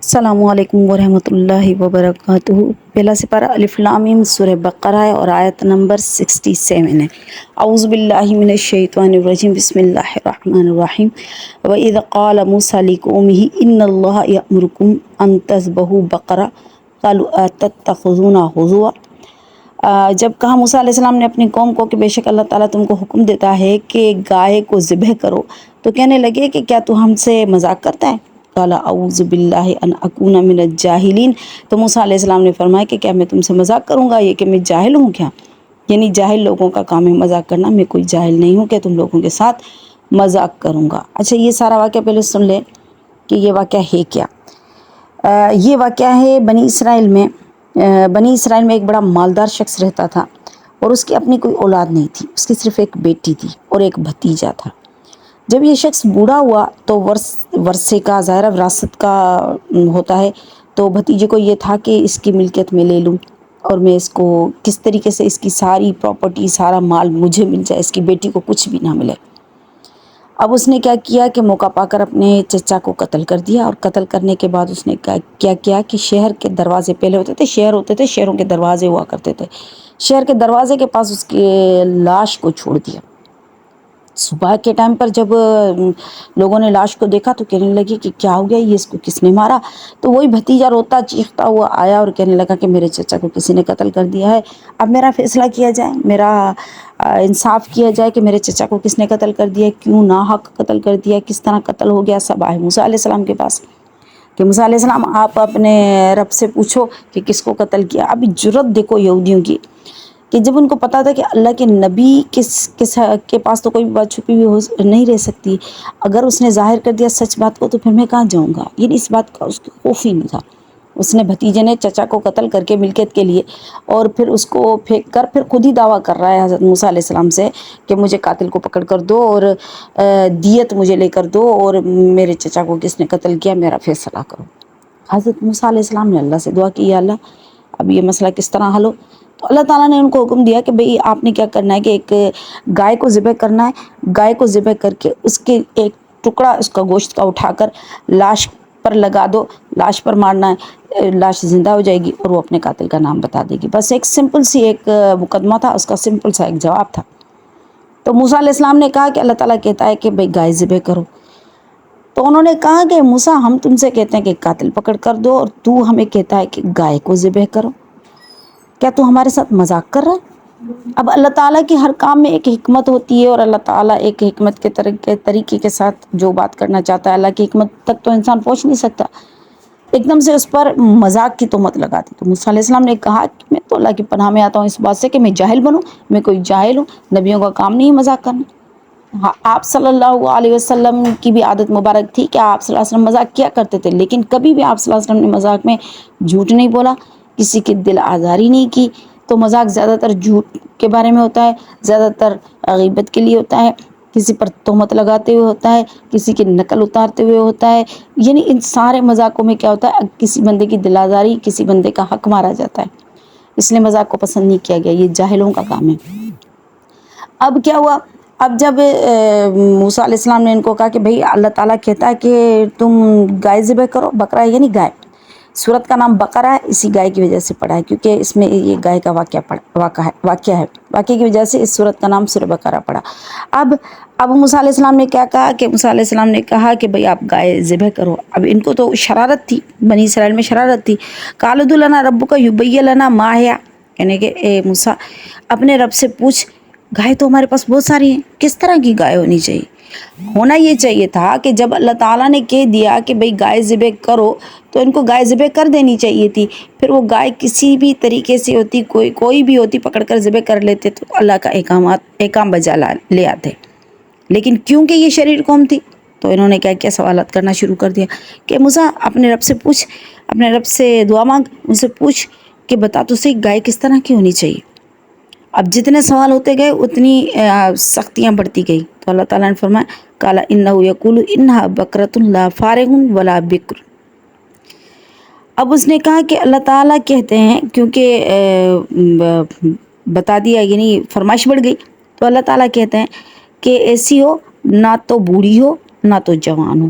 السلام علیکم ورحمۃ اللہ وبرکاتہ۔ پہلا سپارہ الف لام میم سورہ بقرہ ہے اور آیت نمبر 67 ہے۔ اعوذ باللہ من الشیطان الرجیم، بسم اللہ الرحمن الرحیم۔ وَإِذْ قَالَ مُوسَىٰ لِقَوْمِهِ إِنَّ اللَّهَ يَأْمُرُكُمْ أَن تَذْبَحُوا بَقَرَةً قَالُوا أَتَتَّخِذُونَا هُزُوًا۔ جب کہا موسیٰ علیہ السلام نے اپنی قوم کو کہ بے شک اللہ تعالیٰ تم کو حکم دیتا ہے کہ گائے کو ذبح کرو، تو کہنے لگے کہ کیا تو ہم سے مذاق کرتا ہے؟ قال اعوذ باللہ ان اکون من الجاہلین۔ تو موسیٰ علیہ السلام نے فرمایا کہ کیا میں تم سے مذاق کروں گا؟ یہ کہ میں جاہل ہوں کیا؟ یعنی جاہل لوگوں کا کام ہے مذاق کرنا، میں کوئی جاہل نہیں ہوں کہ تم لوگوں کے ساتھ مذاق کروں گا۔ اچھا، یہ سارا واقعہ پہلے سن لیں کہ یہ واقعہ ہے کیا۔ یہ واقعہ ہے بنی اسرائیل میں ایک بڑا مالدار شخص رہتا تھا اور اس کی اپنی کوئی اولاد نہیں تھی، اس کی صرف ایک بیٹی تھی اور ایک بھتیجا تھا۔ جب یہ شخص بوڑھا ہوا تو ورثے کا ظاہرہ وراثت کا ہوتا ہے، تو بھتیجے کو یہ تھا کہ اس کی ملکیت میں لے لوں اور میں اس کو کس طریقے سے اس کی ساری پراپرٹی، سارا مال مجھے مل جائے، اس کی بیٹی کو کچھ بھی نہ ملے۔ اب اس نے کیا کیا کہ موقع پا کر اپنے چچا کو قتل کر دیا، اور قتل کرنے کے بعد اس نے کیا کیا کہ شہر کے دروازے، پہلے ہوتے تھے شہروں کے دروازے ہوا کرتے تھے، شہر کے دروازے کے پاس اس کی لاش کو چھوڑ دیا۔ صبح کے ٹائم پر جب لوگوں نے لاش کو دیکھا تو کہنے لگے کہ کیا ہو گیا، یہ اس کو کس نے مارا؟ تو وہی بھتیجا روتا چیختا ہوا آیا اور کہنے لگا کہ میرے چچا کو کسی نے قتل کر دیا ہے، اب میرا فیصلہ کیا جائے، میرا انصاف کیا جائے کہ میرے چچا کو کس نے قتل کر دیا، کیوں ناحق قتل کر دیا، کس طرح قتل ہو گیا۔ سب آئے موسیٰ علیہ السلام کے پاس کہ موسیٰ علیہ السلام آپ اپنے رب سے پوچھو کہ کس کو قتل کیا۔ ابھی جرت دیکھو یہودیوں کی کہ جب ان کو پتا تھا کہ اللہ کے نبی کس کے پاس تو کوئی بات چھپی ہوئی نہیں رہ سکتی، اگر اس نے ظاہر کر دیا سچ بات کو تو پھر میں کہاں جاؤں گا، یعنی اس بات کا اس کو خوف ہی نہیں تھا۔ اس نے بھتیجے نے چچا کو قتل کر کے ملکیت کے لیے، اور پھر اس کو پھینک کر پھر خود ہی دعویٰ کر رہا ہے حضرت موسیٰ علیہ السلام سے کہ مجھے قاتل کو پکڑ کر دو اور دیت مجھے لے کر دو، اور میرے چچا کو کس نے قتل کیا میرا فیصلہ کرو۔ حضرت موسیٰ علیہ السلام نے اللہ سے دعا کی، یا اللہ اب یہ مسئلہ کس طرح حل ہو؟ تو اللہ تعالیٰ نے ان کو حکم دیا کہ بھئی آپ نے کیا کرنا ہے کہ ایک گائے کو ذبح کرنا ہے، گائے کو ذبح کر کے اس کے ایک ٹکڑا اس کا گوشت کا اٹھا کر لاش پر لگا دو، لاش پر مارنا ہے، لاش زندہ ہو جائے گی اور وہ اپنے قاتل کا نام بتا دے گی۔ بس ایک سمپل سی ایک مقدمہ تھا، اس کا سمپل سا ایک جواب تھا۔ تو موسیٰ علیہ السلام نے کہا کہ اللہ تعالیٰ کہتا ہے کہ بھئی گائے ذبح کرو، تو انہوں نے کہا کہ موسیٰ ہم تم سے کہتے ہیں کہ قاتل پکڑ کر دو اور تو ہمیں کہتا ہے کہ گائے کو ذبح کرو، کیا تو ہمارے ساتھ مذاق کر رہا ہے؟ اب اللہ تعالیٰ کی ہر کام میں ایک حکمت ہوتی ہے، اور اللہ تعالیٰ ایک حکمت کے طریقے کے ساتھ جو بات کرنا چاہتا ہے، اللہ کی حکمت تک تو انسان پہنچ نہیں سکتا، ایک دم سے اس پر مذاق کی تہمت لگا دی۔ تو موسیٰ علیہ السلام نے کہا کہ میں تو اللہ کی پناہ میں آتا ہوں اس بات سے کہ میں جاہل بنوں، میں کوئی جاہل ہوں، نبیوں کا کام نہیں ہے مذاق کرنا۔ ہاں، آپ صلی اللہ علیہ وسلم کی بھی عادت مبارک تھی کہ آپ صلی اللہ علیہ وسلم مذاق کیا کرتے تھے، لیکن کبھی بھی آپ صلی اللہ علیہ وسلم نے مذاق میں جھوٹ نہیں بولا، کسی کی دل آزاری نہیں کی۔ تو مذاق زیادہ تر جھوٹ کے بارے میں ہوتا ہے، زیادہ تر غیبت کے لیے ہوتا ہے، کسی پر تہمت لگاتے ہوئے ہوتا ہے، کسی کی نقل اتارتے ہوئے ہوتا ہے، یعنی ان سارے مذاقوں میں کیا ہوتا ہے، کسی بندے کی دل آزاری، کسی بندے کا حق مارا جاتا ہے، اس لیے مذاق کو پسند نہیں کیا گیا، یہ جاہلوں کا کام ہے۔ اب کیا ہوا، اب جب موسیٰ علیہ السلام نے ان کو کہا کہ بھئی اللہ تعالیٰ کہتا ہے کہ تم گائے ذبح کرو، بقرہ یعنی گائے، سورت کا نام بقرہ ہے اسی گائے کی وجہ سے پڑا ہے، کیونکہ اس میں یہ گائے کا واقعہ ہے، واقعے کی وجہ سے اس سورت کا نام سورہ بقرہ پڑا۔ اب موسیٰ علیہ السلام نے کیا کہا کہ موسیٰ علیہ السلام نے کہا کہ بھئی آپ گائے ذبح کرو۔ اب ان کو تو شرارت تھی، بنی اسرائیل میں شرارت تھی۔ قَالَ ادْعُ لَنَا رَبُّكَ يُبَيِّن لَنَا مَا هِيَ، یعنی کہ اے موسیٰ اپنے رب سے پوچھ، گائے تو ہمارے پاس بہت ساری ہیں، کس طرح کی گائے ہونی چاہیے؟ ہونا یہ چاہیے تھا کہ جب اللہ تعالیٰ نے کہہ دیا کہ بھئی گائے ذبح کرو تو ان کو گائے ذبح کر دینی چاہیے تھی، پھر وہ گائے کسی بھی طریقے سے ہوتی، کوئی بھی ہوتی، پکڑ کر ذبح کر لیتے تو اللہ کا احکام بجا لے آتے، لیکن کیونکہ یہ شریر قوم تھی تو انہوں نے کیا سوالات کرنا شروع کر دیا کہ موسیٰ اپنے رب سے پوچھ، اپنے رب سے دعا مانگ، ان سے پوچھ کہ بتا تو صحیح گائے کس طرح کی ہونی چاہیے۔ اب جتنے سوال ہوتے گئے اتنی سختیاں بڑھتی گئی، تو اللہ تعالیٰ نے فرمایا قَالَ إِنَّهُ يَقُولُ إِنَّهَا بَقَرَةٌ لَا فَارِغٌ وَلَا بِكْرٌ۔ اب اس نے کہا کہ اللہ تعالیٰ کہتے ہیں، کیونکہ بتا دیا یعنی فرمائش بڑھ گئی، تو اللہ تعالیٰ کہتے ہیں کہ ایسی ہو نہ تو بوڑھی ہو نہ تو جوان ہو،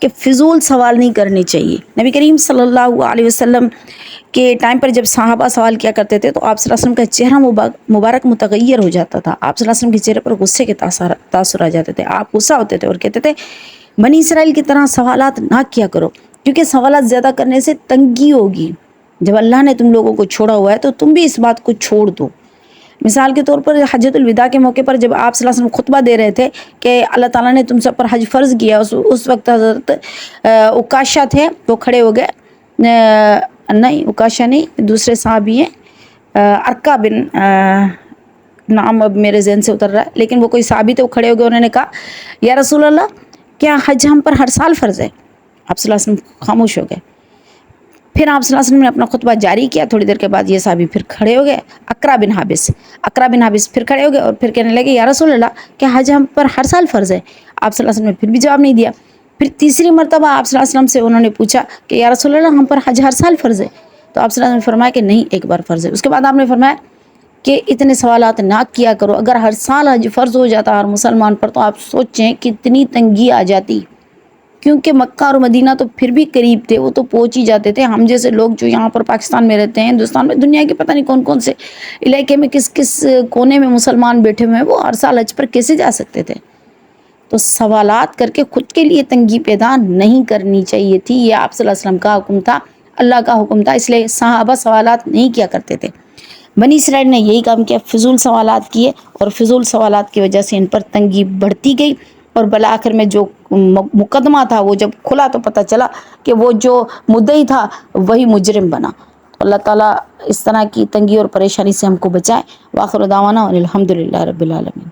کہ فضول سوال نہیں کرنے چاہیے۔ نبی کریم صلی اللہ علیہ وسلم کے ٹائم پر جب صحابہ سوال کیا کرتے تھے تو آپ صلی اللہ علیہ وسلم کا چہرہ مبارک متغیر ہو جاتا تھا، آپ صلی اللہ علیہ وسلم کے چہرے پر غصے کے تاثر آ جاتے تھے، آپ غصہ ہوتے تھے اور کہتے تھے بنی اسرائیل کی طرح سوالات نہ کیا کرو، کیونکہ سوالات زیادہ کرنے سے تنگی ہوگی۔ جب اللہ نے تم لوگوں کو چھوڑا ہوا ہے تو تم بھی اس بات کو چھوڑ دو۔ مثال کے طور پر حجۃ الوداع کے موقع پر جب آپ صلی اللہ علیہ وسلم خطبہ دے رہے تھے کہ اللہ تعالیٰ نے تم سب پر حج فرض کیا، اس وقت حضرت عکاشہ تھے، وہ کھڑے ہو گئے، نہیں عکاشہ نہیں، دوسرے صحابی ہیں، ارقہ بن، نام اب میرے ذہن سے اتر رہا ہے، لیکن وہ کوئی صحابی تھے، وہ کھڑے ہو گئے، انہوں نے کہا یا رسول اللہ کیا حج ہم پر ہر سال فرض ہے؟ آپ صلی اللہ علیہ وسلم خاموش ہو گئے۔ پھر آپ صلی اللہ علیہ وسلم نے اپنا خطبہ جاری کیا، تھوڑی دیر کے بعد یہ صحابی پھر کھڑے ہو گئے، اقرا بن حابس پھر کھڑے ہو گئے اور پھر کہنے لگے یا رسول اللہ کیا حج ہم پر ہر سال فرض ہے؟ آپ صلی اللہ علیہ وسلم نے پھر بھی جواب نہیں دیا۔ پھر تیسری مرتبہ آپ صلی اللہ علیہ وسلم سے انہوں نے پوچھا کہ یا رسول اللہ ہم پر حج ہر سال فرض ہے؟ تو آپ صلی اللہ علیہ وسلم نے فرمایا کہ نہیں، ایک بار فرض ہے۔ اس کے بعد آپ نے فرمایا کہ اتنے سوالات نہ کیا کرو، اگر ہر سال حج فرض ہو جاتا ہر مسلمان پر تو آپ سوچیں کتنی تنگی آ جاتی، کیونکہ مکہ اور مدینہ تو پھر بھی قریب تھے، وہ تو پہنچ ہی جاتے تھے۔ ہم جیسے لوگ جو یہاں پر پاکستان میں رہتے ہیں، ہندوستان میں، دنیا کے پتہ نہیں کون کون سے علاقے میں کس کس کونے میں مسلمان بیٹھے ہوئے ہیں، وہ ہر سال حج پر کیسے جا سکتے تھے؟ تو سوالات کر کے خود کے لیے تنگی پیدا نہیں کرنی چاہیے تھی، یہ آپ صلی اللہ علیہ وسلم کا حکم تھا، اللہ کا حکم تھا، اس لیے صحابہ سوالات نہیں کیا کرتے تھے۔ بنی اسرائیل نے یہی کام کیا، فضول سوالات کیے، اور فضول سوالات کی وجہ سے ان پر تنگی بڑھتی گئی، اور بالآخر میں جو مقدمہ تھا وہ جب کھلا تو پتہ چلا کہ وہ جو مدعی تھا وہی مجرم بنا۔ اللہ تعالیٰ اس طرح کی تنگی اور پریشانی سے ہم کو بچائے۔ وآخر دعوانا الحمدللہ رب العالمین۔